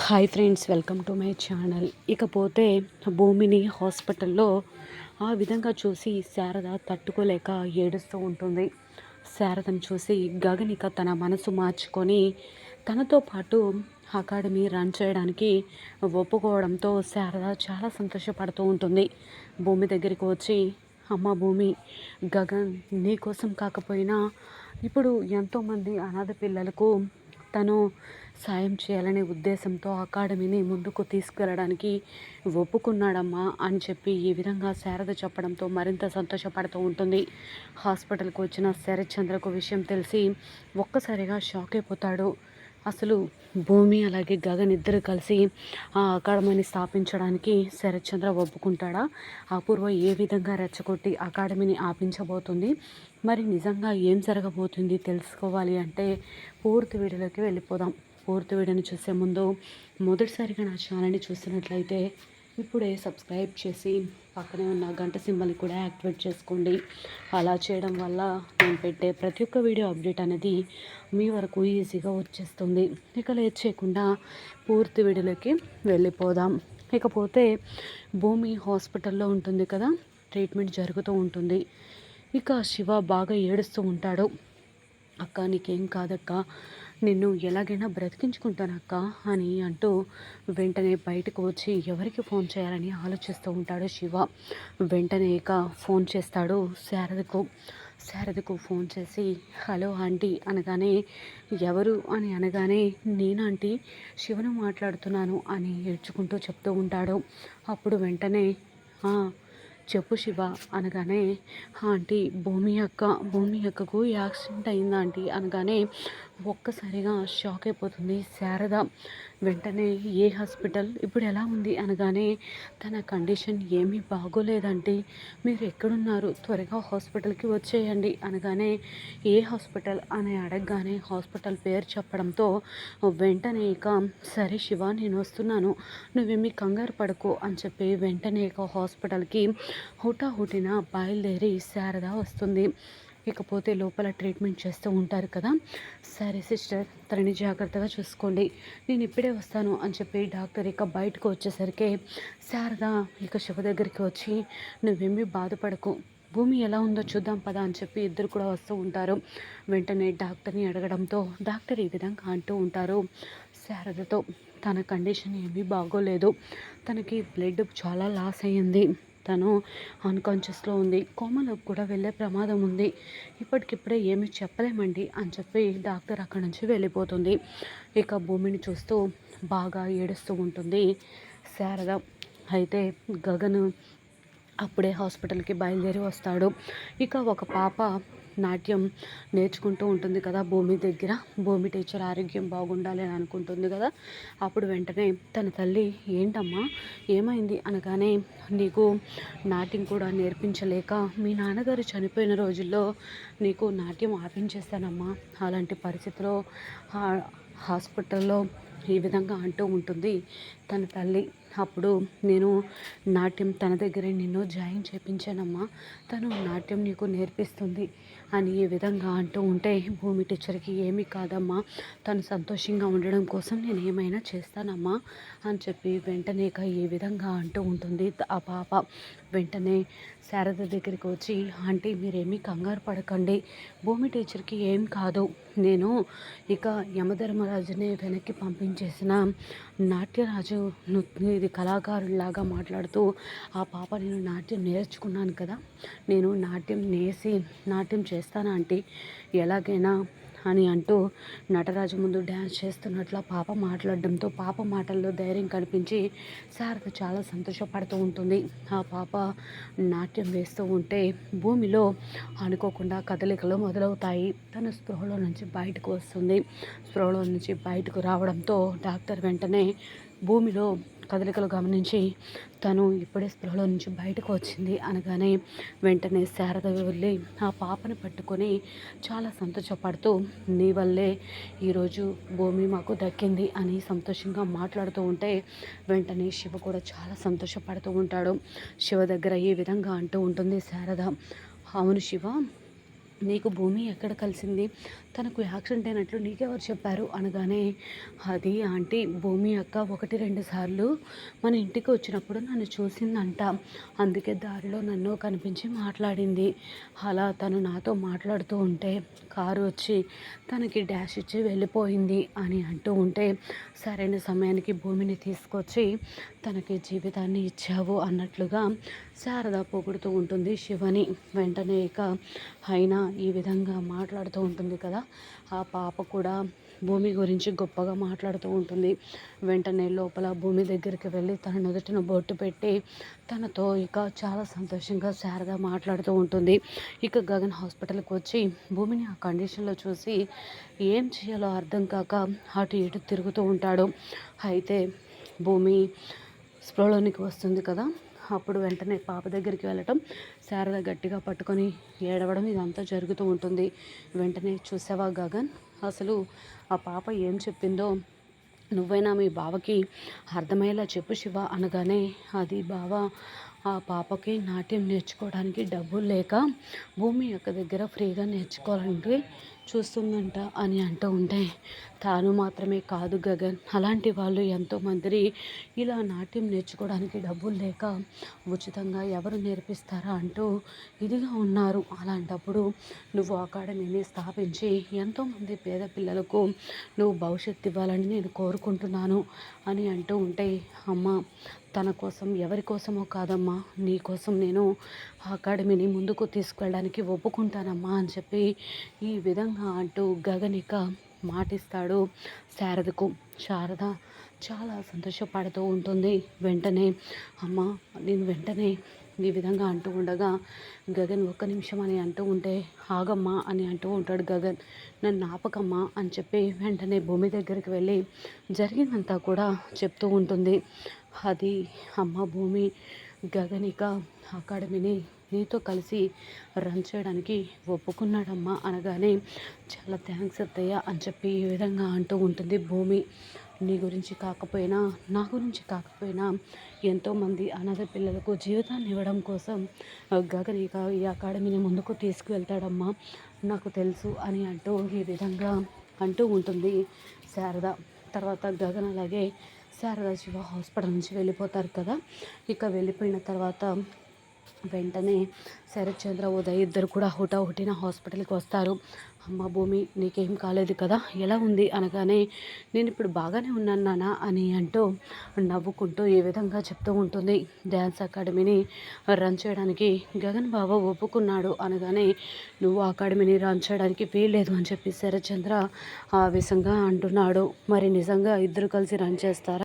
Hi friends, welcome to my channel. ఇకపోతే భూమిని హాస్పిటల్లో ఆ విధంగా చూసి శారద తట్టుకోలేక ఏడుస్తూ ఉంటుంది. శారదను చూసి గగనిక తన మనసు మార్చుకొని తనతో పాటు అకాడమీ రన్ చేయడానికి ఒప్పుకోవడంతో శారద చాలా సంతోషపడుతూ ఉంటుంది. భూమి దగ్గరికి వచ్చి, అమ్మ భూమి, గగన్ నీకోసం కాకపోయినా ఇప్పుడు ఎంతోమంది అనాథ పిల్లలకు తను సాయం చేయాలనే ఉద్దేశంతో అకాడమీని ముందుకు తీసుకెళ్ళడానికి ఒప్పుకున్నాడమ్మా అని చెప్పి ఈ విధంగా శారద చెప్పడంతో మరింత సంతోషపడుతూ ఉంటుంది. హాస్పిటల్కి వచ్చిన శరత్చంద్రకు విషయం తెలిసి ఒక్కసారిగా షాక్ అయిపోతాడు. అసలు భూమి అలాగే గగన్ ఇద్దరు కలిసి ఆ అకాడమీని స్థాపించడానికి శరత్చంద్ర ఒప్పుకుంటాడా? అపూర్వ ఏ విధంగా రెచ్చగొట్టి అకాడమీని ఆపించబోతుంది? మరి నిజంగా ఏం జరగబోతుంది తెలుసుకోవాలి అంటే పూర్తి వీడియోలోకి వెళ్ళిపోదాం. పూర్తి వీడియోని చూసే ముందు మొదటిసారిగా నా ఛానల్ని చూసినట్లయితే ఇప్పుడే సబ్స్క్రైబ్ చేసి పక్కనే ఉన్న గంట సింబల్ని కూడా యాక్టివేట్ చేసుకోండి. అలా చేయడం వల్ల నేను పెట్టే ప్రతి ఒక్క వీడియో అప్డేట్ అనేది మీ వరకు ఈజీగా వచ్చేస్తుంది. ఇక లేట్ చేయకుండా పూర్తి వీడియోలోకి వెళ్ళిపోదాం. ఇకపోతే భూమి హాస్పిటల్లో ఉంటుంది కదా, ట్రీట్మెంట్ జరుగుతూ ఉంటుంది. ఇక శివ బాగా ఏడుస్తూ ఉంటాడు. అక్క నీకేం కాదక్క, నిన్ను ఎలాగైనా బ్రతికించుకుంటానక్క అని అంటూ వెంటనే బయటకు వచ్చి ఎవరికి ఫోన్ చేయాలని ఆలోచిస్తూ ఉంటాడు శివ. వెంటనే ఇక ఫోన్ చేస్తాడు శారదకు ఫోన్ చేసి, హలో ఆంటీ అనగానే, ఎవరు అని అనగానే, నేనాంటీ శివను మాట్లాడుతున్నాను అని ఏడ్చుకుంటూ చెప్తూ ఉంటాడు. అప్పుడు వెంటనే చెప్పు శివ అనగానే, ఆంటీ భూమి అక్కకు యాక్సిడెంట్ అయిందా ఆంటీ అనగానే ఒక్కసారిగా షాక్ అయిపోతుంది శారద. వెంటనే ఏ హాస్పిటల్, ఇప్పుడు ఎలా ఉంది అనగానే, తన కండిషన్ ఏమీ బాగోలేదంటే మీరు ఎక్కడున్నారు, త్వరగా హాస్పిటల్కి వచ్చేయండి అనగానే, ఏ హాస్పిటల్ అని అడగగానే హాస్పిటల్ పేరు చెప్పడంతో వెంటనే ఇక సరే శివ నేను వస్తున్నాను, నువ్వేమీ కంగారు పడుకో అని చెప్పి వెంటనే ఇక హాస్పిటల్కి హుటాహుటిన బయలుదేరి శారద వస్తుంది. ఇకపోతే లోపల ట్రీట్మెంట్ చేస్తూ ఉంటారు కదా, సరే సిస్టర్ తనని జాగ్రత్తగా చూసుకోండి, నేను ఇప్పుడే వస్తాను అని చెప్పి డాక్టర్ ఇక బయటకు వచ్చేసరికి శారద ఇక శివ దగ్గరికి వచ్చి, నువ్వేమీ బాధపడకు, భూమి ఎలా ఉందో చూద్దాం పదా అని చెప్పి ఇద్దరు కూడా వస్తూ ఉంటారు. వెంటనే డాక్టర్ని అడగడంతో డాక్టర్ ఈ విధంగా అంటూ ఉంటారు శారదతో, తన కండిషన్ ఏమీ బాగోలేదు, తనకి బ్లడ్ చాలా లాస్ అయ్యింది, తను అన్కాన్షియస్లో ఉంది, కోమలోకి కూడా వెళ్ళే ప్రమాదం ఉంది, ఇప్పటికిప్పుడే ఏమీ చెప్పలేమండి అని చెప్పి డాక్టర్ అక్కడి నుంచి వెళ్ళిపోతుంది. ఇక భూమిని చూస్తూ బాగా ఏడుస్తూ ఉంటుంది శారద. అయితే గగన్ అప్పుడే హాస్పిటల్కి బయలుదేరి వస్తాడు. ఇక ఒక పాప నాట్యం నేర్చుకుంటూ ఉంటుంది కదా భూమి దగ్గర, భూమి టీచర్ ఆరోగ్యం బాగుండాలి అని అనుకుంటుంది కదా. అప్పుడు వెంటనే తన తల్లి, ఏంటమ్మా ఏమైంది అనగానే, నీకు నాట్యం కూడా నేర్పించలేక మీ నాన్నగారు చనిపోయిన రోజుల్లో నీకు నాట్యం ఆపించేస్తానమ్మా, అలాంటి పరిస్థితిలో హాస్పిటల్లో ఈ విధంగా అంటూ ఉంటుంది తన తల్లి. అప్పుడు నేను నాట్యం తన దగ్గరే నిన్ను జాయిన్ చేయించానమ్మా, తను నాట్యం నీకు నేర్పిస్తుంది అని ఈ విధంగా అంటూ ఉంటే భూమి టీచర్కి ఏమీ కాదమ్మా, తను సంతోషంగా ఉండడం కోసం నేను ఏమైనా చేస్తానమ్మా అని చెప్పి వెంటనే ఈ విధంగా అంటూ ఉంటుంది ఆ పాప. వెంటనే శారద దగ్గరికి వచ్చి, ఆంటీ మీరేమీ కంగారు పడకండి, భూమి టీచర్కి ఏం కాదు, నేను ఇక యమధర్మరాజుని వెనక్కి పంపించేసిన నాట్యరాజు ఇది కళాకారులాగా మాట్లాడుతూ, ఆ పాప నేను నాట్యం నేర్చుకున్నాను కదా, నేను నాట్యం నేసి నాట్యం చేస్తాను ఆంటీ ఎలాగైనా అని అంటూ నటరాజు ముందు డ్యాన్స్ చేస్తున్నట్లు పాప మాట్లాడడంతో పాప మాటల్లో ధైర్యం కనిపించి శారద చాలా సంతోషపడుతూ ఉంటుంది. ఆ పాప నాట్యం వేస్తూ ఉంటే భూమిలో అనుకోకుండా కదలికలు మొదలవుతాయి. తను స్పృహలో నుంచి బయటకు వస్తుంది. స్పృహలో నుంచి బయటకు రావడంతో డాక్టర్ వెంటనే భూమిలో కదలికలు గమనించి, తను ఇప్పుడే స్పృహలో నుంచి బయటకు వచ్చింది అనగానే వెంటనే శారద వెళ్ళి ఆ పాపను పట్టుకొని చాలా సంతోషపడుతూ, నీ వల్లే ఈరోజు భూమి మాకు దక్కింది అని సంతోషంగా మాట్లాడుతూ ఉంటే వెంటనే శివ కూడా చాలా సంతోషపడుతూ ఉంటాడు. శివ దగ్గర ఈ విధంగా అంటూ ఉంటుంది శారద, అవును శివ, నీకు భూమి ఎక్కడ కలిసింది? తనకు యాక్సిడెంట్ అయినట్లు నీకెవరు చెప్పారు? అనగానే, అది ఆంటీ భూమి అక్క 1, 2 సార్లు మన ఇంటికి వచ్చినప్పుడు నన్ను చూసిందంట. అందుకే దారిలో నన్ను కనిపించి మాట్లాడింది. అలా తను నాతో మాట్లాడుతూ ఉంటే కారు వచ్చి తనకి డాష్ ఇచ్చి వెళ్ళిపోయింది అని అంటూ ఉంటే, సరైన సమయానికి భూమిని తీసుకొచ్చి తనకి జీవితాన్ని ఇచ్చావు అన్నట్లుగా శారద పొగుడుతూ ఉంటుంది శివని. వెంటనే ఇక అయినా ఈ విధంగా మాట్లాడుతూ ఉంటుంది కదా, ఆ పాప కూడా భూమి గురించి గొప్పగా మాట్లాడుతూ ఉంటుంది. వెంటనే లోపల భూమి దగ్గరికి వెళ్ళి తన నుదుటిన బొట్టు పెట్టి తనతో ఇక చాలా సంతోషంగా శారద మాట్లాడుతూ ఉంటుంది. ఇక గగన్ హాస్పిటల్కి వచ్చి భూమిని ఆ కండిషన్లో చూసి ఏం చేయాలో అర్థం కాక అటు ఇటు తిరుగుతూ ఉంటాడు. అయితే భూమి స్పృహలోనికి వస్తుంది కదా, అప్పుడు వెంటనే పాప దగ్గరికి వెళ్ళటం, శారద గట్టిగా పట్టుకొని ఏడవడం ఇదంతా జరుగుతూ ఉంటుంది. వెంటనే చూసావా గగన్, అసలు ఆ పాప ఏం చెప్పిందో నువ్వైనా మీ బావకి అర్థమయ్యేలా చెప్పు శివ అనగానే, అది బావ ఆ పాపకి నాట్యం నేర్చుకోవడానికి డబ్బులు లేక భూమి యొక్క దగ్గర ఫ్రీగా నేర్చుకోవాలంటే చూస్తుందంట అని అంటూ ఉంటే, తాను మాత్రమే కాదు గగన్, అలాంటి వాళ్ళు ఎంతోమంది ఇలా నాట్యం నేర్చుకోవడానికి డబ్బులు లేక ఉచితంగా ఎవరు నేర్పిస్తారా అంటూ ఇదిగా ఉన్నారు. అలాంటప్పుడు నువ్వు అకాడమీని స్థాపించి ఎంతోమంది పేద పిల్లలకు నువ్వు భవిష్యత్తు ఇవ్వాలని నేను కోరుకుంటున్నాను అని అంటూ ఉంటే, అమ్మ తన కోసం ఎవరి కోసమో కాదమ్మా, నీ కోసం నేను ఆ అకాడమీని ముందుకు తీసుకెళ్ళడానికి ఒప్పుకుంటానమ్మా అని చెప్పి ఈ విధంగా అంటూ గగనిక మాటిస్తాడు శారదకు. శారద చాలా సంతోషపడుతూ ఉంటుంది. వెంటనే అమ్మ నేను వెంటనే ఈ విధంగా అంటూ ఉండగా గగన్ 1 నిమిషం అని అంటూ ఉంటే, ఆగమ్మా అని అంటూ ఉంటాడు గగన్. నన్ను ఆపకమ్మా అని చెప్పి వెంటనే భూమి దగ్గరికి వెళ్ళి జరిగిందంతా కూడా చెప్తూ ఉంటుంది. అది అమ్మ భూమి, గగన్ ఇక అకాడమీని నీతో కలిసి రన్ చేయడానికి ఒప్పుకున్నాడమ్మా అనగానే, చాలా థ్యాంక్స్ అత్తయ్య అని చెప్పి ఈ విధంగా అంటూ ఉంటుంది భూమి. నీ గురించి కాకపోయినా నా గురించి కాకపోయినా ఎంతోమంది అనాథ పిల్లలకు జీవితాన్ని ఇవ్వడం కోసం గగన్ ఇక ఈ అకాడమీని ముందుకు తీసుకువెళ్తాడమ్మా, నాకు తెలుసు అని అంటూ ఈ విధంగా అంటూ ఉంటుంది శారద. తర్వాత గగన్ అలాగే శారద శివ హాస్పిటల్ నుంచి వెళ్ళిపోతారు కదా. ఇక వెళ్ళిపోయిన తర్వాత వెంటనే శరత్ చంద్ర ఉదయ్ ఇద్దరు కూడా హుటాహుటిన హాస్పిటల్కి వస్తారు. అమ్మ భూమి నీకేం కాలేదు కదా, ఎలా ఉంది అనగానే, నేను ఇప్పుడు బాగానే ఉన్నాను నాన్న అని అంటూ నవ్వుకుంటూ ఈ విధంగా చెప్తూ ఉంటుంది. డ్యాన్స్ అకాడమీని రన్ చేయడానికి గగన్ బాబా ఒప్పుకున్నాడు అనగానే, నువ్వు అకాడమీని రన్ చేయడానికి వీల్లేదు అని చెప్పి శరత్ చంద్ర ఆవేశంగా అంటున్నాడు. మరి నిజంగా ఇద్దరు కలిసి రన్ చేస్తారా?